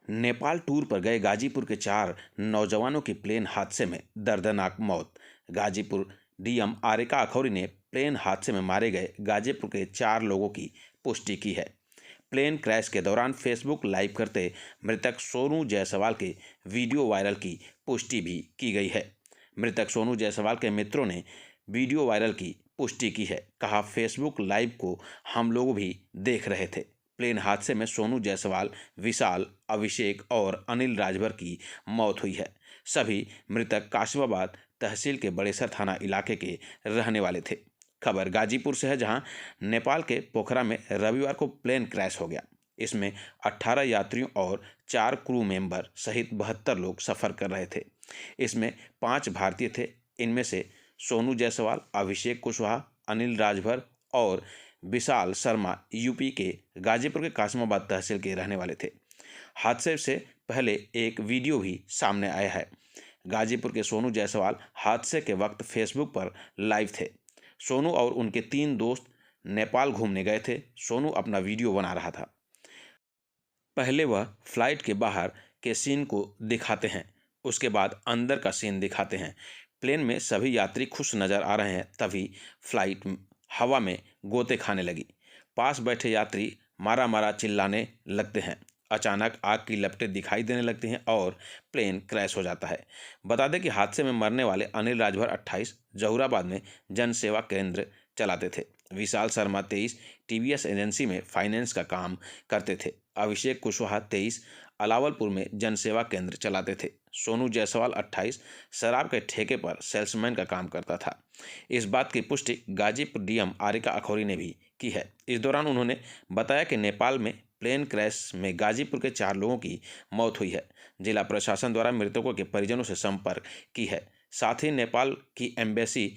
Nepal tour पर गए गाजीपुर के 4 नौजवानों की प्लेन हादसे में दर्दनाक मौत। गाजीपुर डीएम आरिका अखौरी ने प्लेन हादसे में मारे गए गाजीपुर के 4 लोगों की पुष्टि की है। प्लेन क्रैश के दौरान फेसबुक लाइव करते मृतक सोनू जायसवाल के वीडियो वायरल की पुष्टि भी की गई है। मृतक सोनू जायसवाल के मित्रों ने वीडियो वायरल की पुष्टि की है। कहा, फेसबुक लाइव को हम लोग भी देख रहे थे। प्लेन हादसे में सोनू जायसवाल, विशाल, अभिषेक और अनिल राजभर की मौत हुई है। सभी मृतक काशिमाबाद तहसील के बड़ेसर थाना इलाके के रहने वाले थे। खबर गाजीपुर से है, जहां नेपाल के पोखरा में रविवार को प्लेन क्रैश हो गया। इसमें 18 यात्रियों और 4 क्रू मेंबर सहित 72 लोग सफ़र कर रहे थे। इसमें 5 भारतीय थे। इनमें से सोनू जायसवाल, अभिषेक कुशवाहा, अनिल राजभर और विशाल शर्मा यूपी के गाजीपुर के कासिमाबाद तहसील के रहने वाले थे। हादसे से पहले एक वीडियो भी सामने आया है। गाजीपुर के सोनू जायसवाल हादसे के वक्त फेसबुक पर लाइव थे। सोनू और उनके 3 दोस्त नेपाल घूमने गए थे। सोनू अपना वीडियो बना रहा था। पहले वह फ्लाइट के बाहर के सीन को दिखाते हैं, उसके बाद अंदर का सीन दिखाते हैं। प्लेन में सभी यात्री खुश नज़र आ रहे हैं, तभी फ्लाइट हवा में गोते खाने लगी। पास बैठे यात्री मारा मारा चिल्लाने लगते हैं। अचानक आग की लपटें दिखाई देने लगती हैं और प्लेन क्रैश हो जाता है। बता दें कि हादसे में मरने वाले अनिल राजभर 28 जहूराबाद में जन सेवा केंद्र चलाते थे। विशाल शर्मा 23 टीवीएस एजेंसी में फाइनेंस का काम करते थे। अभिषेक कुशवाहा 23 अलावलपुर में जन सेवा केंद्र चलाते थे। सोनू जायसवाल 28 शराब के ठेके पर सेल्समैन का काम करता था। इस बात की पुष्टि गाजीपुर डीएम आरिका अखौरी ने भी की है। इस दौरान उन्होंने बताया कि नेपाल में प्लेन क्रैश में गाजीपुर के 4 लोगों की मौत हुई है। जिला प्रशासन द्वारा मृतकों के परिजनों से संपर्क की है। साथ ही नेपाल की एम्बेसी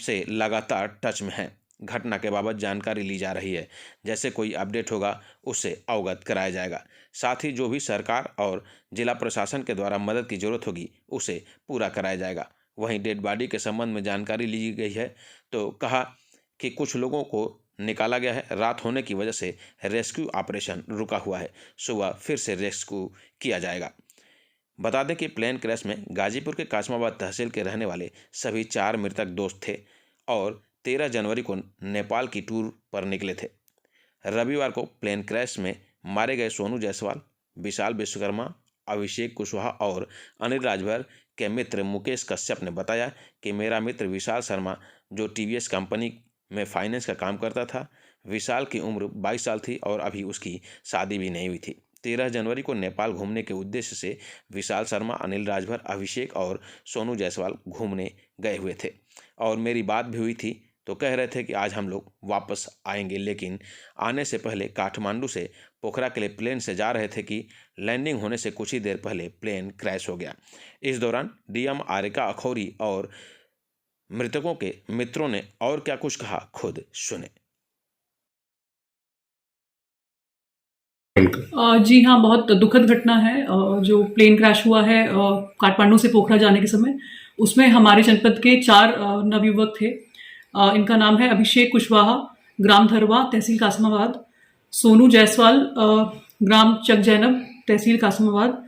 से लगातार टच में है। घटना के बाबत जानकारी ली जा रही है। जैसे कोई अपडेट होगा उससे अवगत कराया जाएगा। साथ ही जो भी सरकार और जिला प्रशासन के द्वारा मदद की जरूरत होगी उसे पूरा कराया जाएगा। वहीं डेड बॉडी के संबंध में जानकारी ली गई है, तो कहा कि कुछ लोगों को निकाला गया है। रात होने की वजह से रेस्क्यू ऑपरेशन रुका हुआ है। सुबह फिर से रेस्क्यू किया जाएगा। बता दें कि प्लेन क्रैश में गाजीपुर के कासिमाबाद तहसील के रहने वाले सभी 4 मृतक दोस्त थे और 13 जनवरी को नेपाल की टूर पर निकले थे। रविवार को प्लेन क्रैश में मारे गए सोनू जायसवाल, विशाल विश्वकर्मा, अभिषेक कुशवाहा और अनिल राजभर के मित्र मुकेश कश्यप ने बताया कि मेरा मित्र विशाल शर्मा, जो टीवीएस कंपनी में फाइनेंस का काम करता था, विशाल की उम्र 22 साल थी और अभी उसकी शादी भी नहीं हुई थी। 13 जनवरी को नेपाल घूमने के उद्देश्य से विशाल शर्मा, अनिल राजभर, अभिषेक और सोनू जायसवाल घूमने गए हुए थे और मेरी बात भी हुई थी। तो कह रहे थे कि आज हम लोग वापस आएंगे, लेकिन आने से पहले काठमांडू से पोखरा के लिए प्लेन से जा रहे थे कि लैंडिंग होने से कुछ ही देर पहले प्लेन क्रैश हो गया। इस दौरान डीएम आरिका अखौरी और मृतकों के मित्रों ने और क्या कुछ कहा, खुद सुने। जी हाँ, बहुत दुखद घटना है। जो प्लेन क्रैश हुआ है काठमांडू से पोखरा जाने के समय, उसमें हमारे जनपद के 4 नवयुवक थे। इनका नाम है अभिषेक कुशवाहा, ग्राम धरवा, तहसील कासिमाबाद; सोनू जायसवाल, ग्राम चक जैनब, तहसील कासिमाबाद;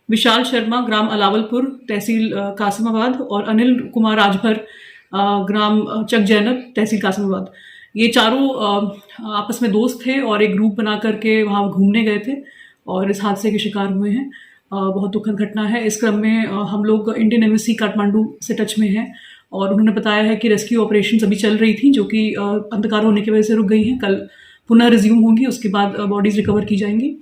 विशाल शर्मा, ग्राम अलावलपुर, तहसील कासिमाबाद; और अनिल कुमार राजभर, ग्राम चक जैनब, तहसील कासिमाबाद। ये चारों आपस में दोस्त थे और एक ग्रुप बना करके वहाँ घूमने गए थे और इस हादसे के शिकार हुए हैं। बहुत दुखद घटना है। इस क्रम में हम लोग इंडियन एम्बेसी काठमांडू से टच में हैं और उन्होंने बताया है कि रेस्क्यू ऑपरेशंस अभी चल रही थी, जो कि अंधकार होने की वजह से रुक गई हैं। कल पुनः रिज्यूम होंगी, उसके बाद बॉडीज़ रिकवर की जाएंगी।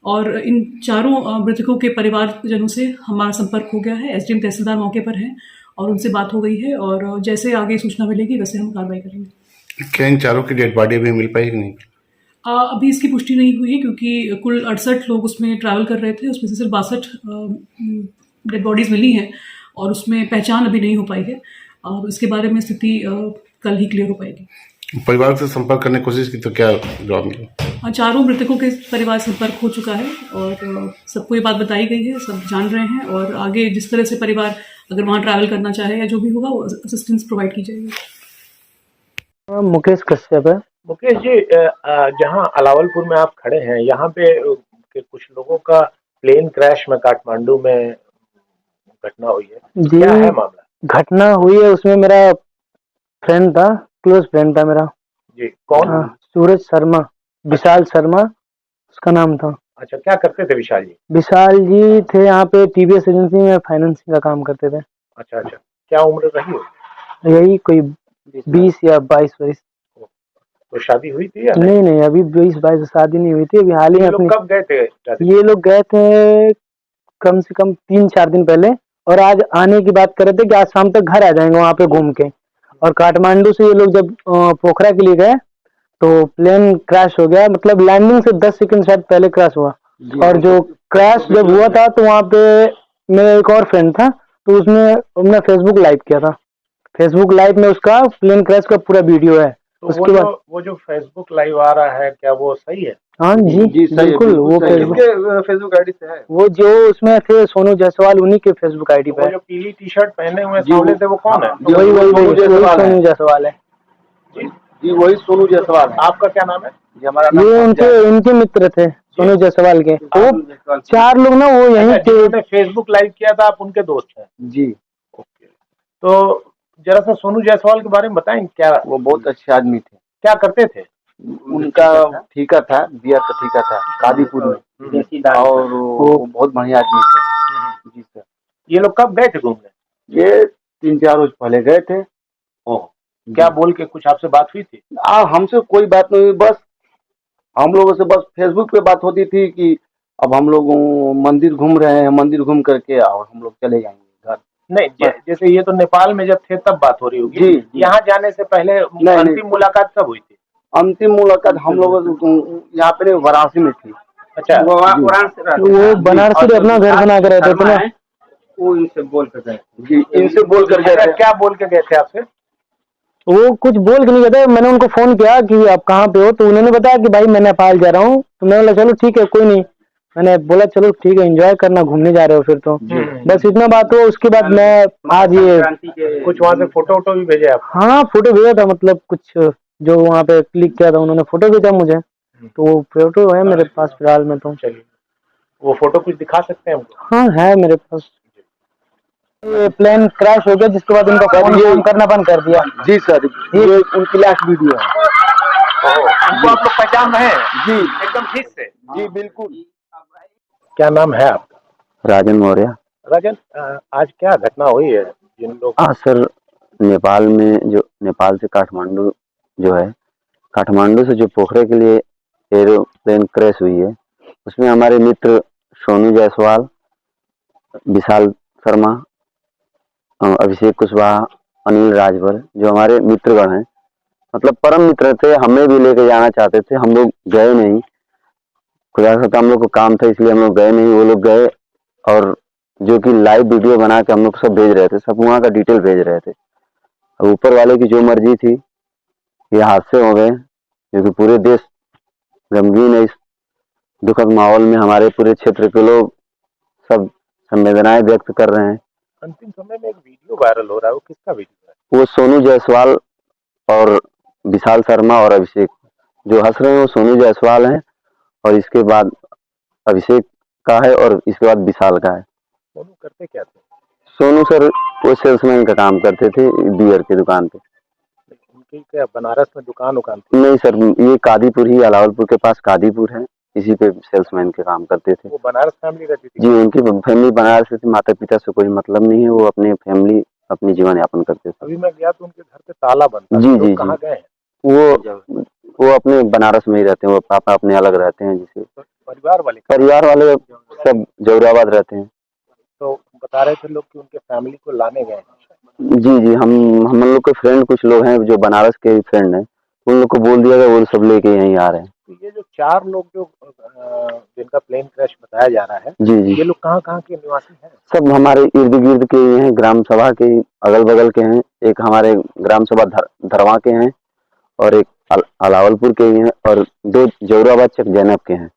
और इन चारों मृतकों के परिवारजनों से हमारा संपर्क हो गया है। एसडीएम तहसीलदार मौके पर हैं और उनसे बात हो गई है और जैसे आगे सूचना मिलेगी वैसे हम कार्रवाई करेंगे। क्या इन चारों की डेड बॉडी भी मिल पाई कि नहीं? अभी इसकी पुष्टि नहीं हुई है, क्योंकि कुल 68 लोग उसमें ट्रैवल कर रहे थे। उसमें से सिर्फ 62 डेड बॉडीज़ मिली हैं और उसमें पहचान अभी नहीं हो पाई है और इसके बारे में स्थिति कल ही क्लियर हो पाएगी। परिवार से संपर्क करने की कोशिश की तो क्या जवाब मिला? चारों मृतकों के परिवार से संपर्क हो चुका है और सबको ये बात बताई गई है, सब जान रहे हैं और आगे जिस तरह से परिवार अगर वहाँ ट्रैवल करना चाहे या जो भी होगा वो असिस्टेंस प्रोवाइड की जाएगी। मुकेश कश्यप है। मुकेश जी, जहाँ अलावलपुर में आप खड़े हैं, यहाँ पे के कुछ लोगों का प्लेन क्रैश में काठमांडू में घटना हुई है, जी क्या है मामला? घटना हुई है, उसमें मेरा फ्रेंड था, क्लोज फ्रेंड था मेरा। जी, कौन? सूरज शर्मा, विशाल शर्मा उसका नाम था। अच्छा, क्या करते थे विशाल जी? विशाल जी थे यहाँ पे टीवीएस एजेंसी में फाइनेंसिंग का काम करते थे। अच्छा अच्छा, क्या उम्र रही हो? यही कोई 20 या 22 वर्ष। तो शादी हुई थी या नहीं नहीं, अभी 20-22 शादी नहीं हुई थी, अभी हाल ही में ये लोग अपनी। कब गए थे शादी? ये लोग गए थे कम से कम 3-4 दिन पहले, और आज आने की बात कर रहे थे कि आज शाम तक घर आ जाएंगे वहाँ पे घूम के। और काठमांडू से ये लोग जब पोखरा के लिए गए तो प्लेन क्रैश हो गया, मतलब लैंडिंग से 10 सेकंड शायद पहले क्रैश हुआ। और जो क्रैश जब हुआ था तो वहाँ पे मेरा एक और फ्रेंड था, तो उसने फेसबुक लाइव किया था। फेसबुक लाइव में उसका प्लेन क्रैश का पूरा वीडियो है। तो उसके बाद वो जो फेसबुक लाइव आ रहा है, क्या वो सही है? हाँ जी बिल्कुल, वो फेसबुक आईडी से है? वो जो उसमें थे सोनू जायसवाल, उन्हीं के फेसबुक आईडी वो पे। जो पीली टी शर्ट पहने हुए सामने थे वो कौन है? वही सोनू जायसवाल है। जी, वही सोनू जायसवाल है। आपका क्या नाम है? ये उनके मित्र थे सोनू जायसवाल के। वो 4 लोग ना, वो यहीं के। जिन्होंने फेसबुक लाइव किया था, आप उनके दोस्त हैं? जी। ओके, तो जरा सा सोनू जायसवाल के बारे में बताएं, क्या वो बहुत अच्छे आदमी थे। क्या करते थे? उनका ठेका था, बियर का ठेका था कादीपुर में, और वो बहुत बढ़िया आदमी थे। जी सर। ये लोग कब गए थे घूमने? ये 3-4 रोज पहले गए थे। ओह, क्या बोल के कुछ आपसे बात हुई थी? हमसे कोई बात नहीं हुई, बस हम लोगों से बस फेसबुक पे बात होती थी कि अब हम लोग मंदिर घूम रहे हैं, मंदिर घूम करके और हम लोग चले जाएंगे घर। नहीं, जैसे ये तो नेपाल में जब थे तब बात हो रही होगी। जी। यहाँ जाने से पहले अंतिम मुलाकात कब हुई थी? अंतिम मुलाकात हम लोगों यहाँ पे वाराणसी में थी। अच्छा, वो बनारसी में अपना घर बना कर रहते थे ना। वो इनसे बोल कर गए। जी, इनसे बोल कर गए थे। क्या बोल के गए थे आपसे? वो कुछ बोल के नहीं गए थे। मैंने उनको फोन किया कि आप कहाँ पे हो, तो उन्होंने बताया कि भाई मैं नेपाल जा रहा हूँ। तो मैंने बोला चलो ठीक है, कोई नहीं। मैंने बोला चलो ठीक है, एंजॉय करना, घूमने जा रहे हो फिर तो। बस इतना बात हुआ। उसके बाद मैं आज ये कुछ वहाँ से फोटो वोटो भी भेजे आप? हाँ, फोटो भेजा था, मतलब कुछ जो वहाँ पे क्लिक किया था उन्होंने फोटो भेजा मुझे, तो वो फोटो है मेरे पास फिलहाल में। तो चलिए, वो फोटो कुछ दिखा सकते हैं हमको? हाँ है मेरे पास। ये प्लेन क्रैश हो गया, जिसके बाद उनका फोन करना बंद कर दिया। जी सर, ये उनकी लास्ट वीडियो है। उनको आप लोग पहचान रहे हैं? जी एकदम ठीक से? जी बिल्कुल। क्या नाम है आपका? राजन मौर्य। राजन, आज क्या घटना हुई है जिन लोग? हाँ सर, नेपाल में जो नेपाल से काठमांडू जो है, काठमांडू से जो पोखरे के लिए एरोप्लेन क्रैश हुई है, उसमें हमारे मित्र सोनू जायसवाल, विशाल शर्मा, अभिषेक कुशवाहा, अनिल राजभर, जो हमारे मित्रगण हैं, मतलब परम मित्र थे। हमें भी लेके जाना चाहते थे, हम लोग गए नहीं। खुदा से हम लोग को काम था, इसलिए हम लोग गए नहीं। वो लोग गए, और जो कि लाइव वीडियो बना के हम लोग सब भेज रहे थे, सब वहाँ का डिटेल भेज रहे थे। अब ऊपर वाले की जो मर्जी थी, ये हादसे हो गए, क्योंकि पूरे देश गमगीन है इस दुखद माहौल में। हमारे पूरे क्षेत्र के लोग सब संवेदनाएं व्यक्त कर रहे हैं। अंतिम समय में एक वीडियो वायरल हो रहा है, वो किसका वीडियो है? वो सोनू जायसवाल और विशाल शर्मा और अभिषेक जो हंस रहे हैं, वो सोनू जायसवाल हैं, और इसके बाद अभिषेक का है, और इसके बाद विशाल का है। सोनू करते क्या थे? सोनू सर वो सेल्समैन का काम करते थे बियर की दुकान पे। उनकी क्या बनारस में दुकान थी? नहीं सर, ये कादीपुर ही, अलावलपुर के पास कादीपुर है, इसी पे सेल्समैन के काम करते थे। वो बनारस फैमिली रहती थी? जी, उनकी फैमिली बनारस से थी। माता पिता से कोई मतलब नहीं है, वो अपने फैमिली अपनी जीवन यापन करते थे। अभी मैं गया तो उनके घर पे ताला बंद था। जी जी कहाँ गए? वो अपने बनारस में ही रहते हैं। वो पापा अपने अलग रहते हैं। जिसे परिवार वाले सब जौहराबाद रहते हैं। तो बता रहे थे लोग कि उनके फैमिली को लाने गए हैं। जी जी, हम लोग के फ्रेंड कुछ लोग हैं जो बनारस के फ्रेंड हैं, उन लोग को बोल दिया गया, वो सब लेके यहीं आ रहे हैं। तो ये जो 4 लोग जो जिनका प्लेन क्रैश बताया जा रहा है, जी जी, ये लोग कहाँ के निवासी हैं? सब हमारे इर्द गिर्द के ही हैं, ग्राम सभा के अगल बगल के हैं। एक हमारे ग्राम सभा धरवा के हैं, और एक अलावलपुर के ही हैं, और 2 जौहराबाद चक जैनब के हैं।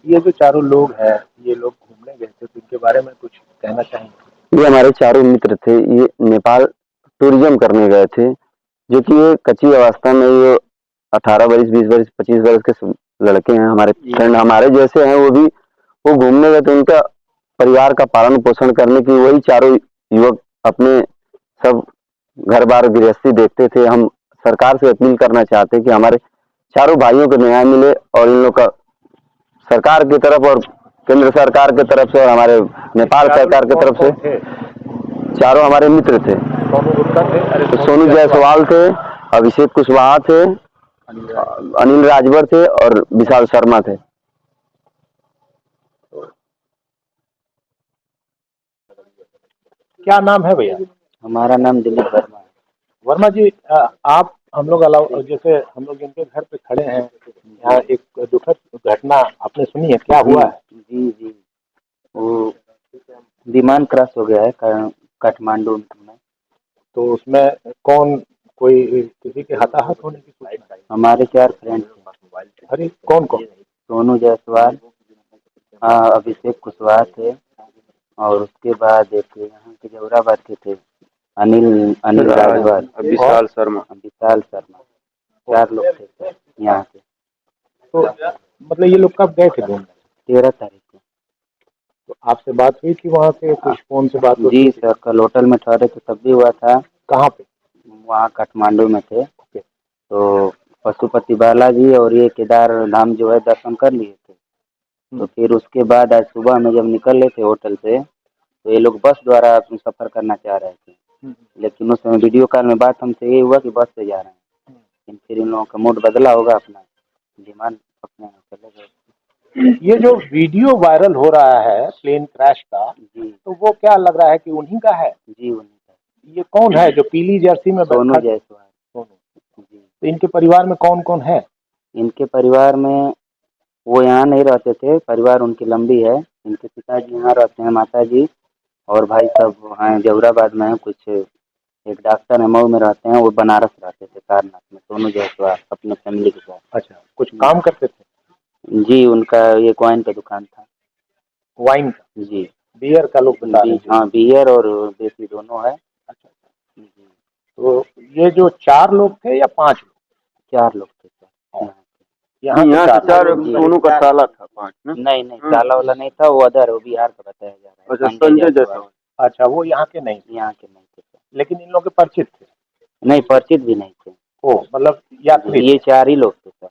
ये जो चारों लोग हैं, ये लोग घूमने गए थे, तो इनके बारे में कुछ कहना चाहेंगे? ये हमारे चारों मित्र थे। ये नेपाल टूरिज्म करने गए थे, जो कि ये कच्ची अवस्था में ये 18 वर्ष 20 वर्ष 25 वर्ष के लड़के हैं हमारे फ्रेंड, हमारे जैसे हैं। वो घूमने गए तो उनका परिवार का पालन पोषण करने की वही चारों युवक अपने सब घर बार गृहस्थी देखते थे। हम सरकार से अपील करना चाहते हैं कि हमारे चारों भाइयों को न्याय मिले और इन लोग का सरकार की तरफ और केंद्र सरकार की तरफ से और हमारे नेपाल सरकार की तरफ से। चारों हमारे मित्र थे। सोनू जायसवाल थे, अभिषेक कुशवाहा थे, अनिल राजभर थे और विशाल शर्मा थे। क्या नाम है भैया? हमारा नाम दिलीप वर्मा है। वर्मा जी, आप हम लोग जैसे हम लोग जिनके घर पे खड़े हैं, यहाँ एक दुखद घटना आपने सुनी है, क्या हुआ है? जी वो विमान क्रैश हो गया है काठमांडू में। तो उसमें कोई किसी के हताहत होने की सूचना? हमारे 4 फ्रेंड थे। अरे कौन? सोनू जायसवाल, अभिषेक कुशवाहा थे और उसके बाद एक यहाँ के जौराबाद के थे अनिल राजभर, विशाल शर्मा 4 लोग थे सर यहाँ के। तो मतलब ये लोग कब गए थे घूमने? 13 तारीख को। तो आपसे बात हुई थी वहाँ पे? कुछ फोन से बात हुई? जी सर, कल होटल में ठहरे थे तब भी हुआ था। कहाँ पे? वहाँ काठमांडू में थे। तो पशुपति बालाजी और ये केदार धाम जो है दर्शन कर लिए थे। तो फिर उसके बाद आज सुबह में जब निकल रहे थे होटल से, तो ये लोग बस द्वारा सफर करना चाह रहे थे। लेकिन उस समय वीडियो कॉल में बात हमसे ये हुआ कि बस से जा रहे हैं। लेकिन फिर इन लोगों का मूड बदला होगा, अपना विमान अपने चले गए। ये जो वीडियो वायरल हो रहा है प्लेन क्रैश का, जी तो वो क्या लग रहा है कि उन्हीं का है? जी उन्हीं का। ये कौन है जो पीली जर्सी में? सोनू जायसवाल। सोनू जी। तो इनके परिवार में कौन कौन है? इनके परिवार में वो यहाँ नहीं रहते थे, परिवार उनकी लंबी है। इनके पिताजी यहाँ रहते हैं, माताजी और भाई सब हैं जौराबाद में हैं। कुछ एक डॉक्टर है मऊ में रहते हैं, वो बनारस रहते थे सारनाथ में। सोनू जायसवाल अपने फैमिली के साथ। अच्छा, कुछ काम करते थे? जी, उनका ये वाइन का दुकान था। वाइन का? जी। बियर का लोग बता रहे थे। हाँ, बियर और देसी दोनों है। अच्छा। तो ये जो 4 लोग थे या 5 लोग? 4 लोग थे सर। यहाँ से 4 लोग। सोनू का साला था 5 ना? नहीं साला वाला नहीं था, वो अदर वो बिहार का बताया जा रहा है। अच्छा, संजय जायसवाल। अच्छा, वो यहाँ के नहीं? यहाँ के नहीं थे सर। लेकिन इन लोग के परिचित थे? नहीं, परिचित भी नहीं थे। ओ, मतलब यात्री? ये 4 ही लोग थे सर।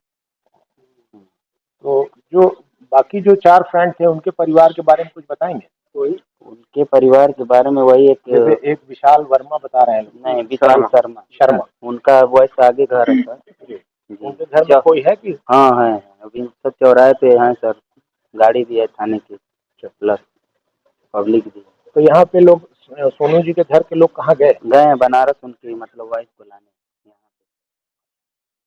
तो जो बाकी जो 4 फ्रेंड थे उनके परिवार के बारे में कुछ बताएंगे? उनके परिवार के बारे में वही एक विशाल वर्मा बता रहे हैं। नहीं, विशाल शर्मा। उनका वैस आगे घर है सर। उनके घर में कोई है कि? हाँ है, अभी सब चौराहे पे है सर। गाड़ी भी है थाने की, प्लस पब्लिक भी। तो यहाँ पे लोग सोनू जी के घर के लोग कहाँ गए? गए हैं बनारस उनकी मतलब वाइफ को लाने।